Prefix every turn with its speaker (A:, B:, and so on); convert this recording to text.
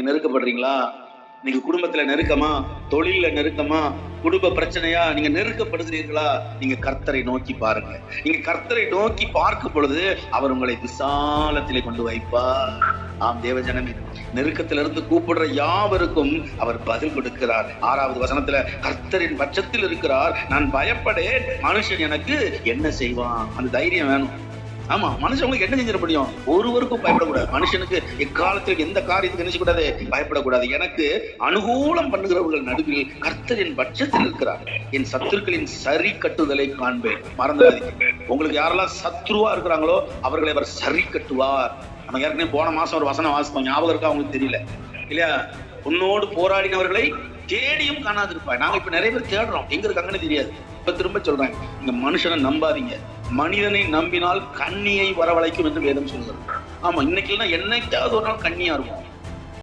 A: நீங்க நெருக்கப்படுறீங்களா? நீங்க குடும்பத்துல நெருக்கமா, தொழில நெருக்கமா, குடும்ப பிரச்சனையா நீங்க நெருக்கப்படுகிறீர்களா? நீங்க கர்த்தரை நோக்கி பாருங்க. நீங்க கர்த்தரை நோக்கி பார்க்கும் பொழுது அவர் உங்களை விசாலத்திலே கொண்டு வைப்பார். ஆம் தேவஜனமே, நெருக்கத்திலிருந்து கூப்பிடுற யாவருக்கும் அவர் பதில் கொடுக்கிறார். 6வது வசனத்துல கர்த்தரின் பட்சத்தில் இருக்கிறார், நான் பயப்படேன், மனுஷன் எனக்கு என்ன செய்வான்? அந்த தைரியம் வேணும். ஆமா, மனுஷங்களுக்கு என்ன செஞ்சிட முடியும்? ஒருவருக்கும் பயப்படக்கூடாது. மனுஷனுக்கு எக்காலத்தில் எந்த காரியத்துக்கு நினைச்சக்கூடாது, பயப்படக்கூடாது. எனக்கு அனுகூலம் பண்ணுகிறவர்கள் நடுவில் கர்த்தரின் பட்சத்தில் இருக்கிறார், என் சத்துருக்களின் சரி கட்டுதலை காண்பேன். மறந்துடாதீங்க, உங்களுக்கு யாரெல்லாம் சத்ருவா இருக்கிறாங்களோ அவர்களை அவர் சரி கட்டுவார். நம்ம ஏற்கனவே போன மாசம் ஒரு வசனம் வாசிப்போம், ஞாபகம் இருக்கா அவங்களுக்கு தெரியல இல்லையா? உன்னோடு போராடினவர்களை தேடியும் காணாதிருப்பாய். நாங்க இப்ப நிறைய பேர் தேடுறோம், எங்க இருக்காங்கன்னு தெரியாது. இப்ப திரும்ப சொல்றேன், இந்த மனுஷனை நம்பாதீங்க. மனிதனை நம்பினால் கண்ணியை வரவழைக்கும் என்று வேதம் சொல்கிறது. ஆமா, இன்னைக்கு என்னைக்காவது ஒரு நாள் கண்ணியா இருக்கும்.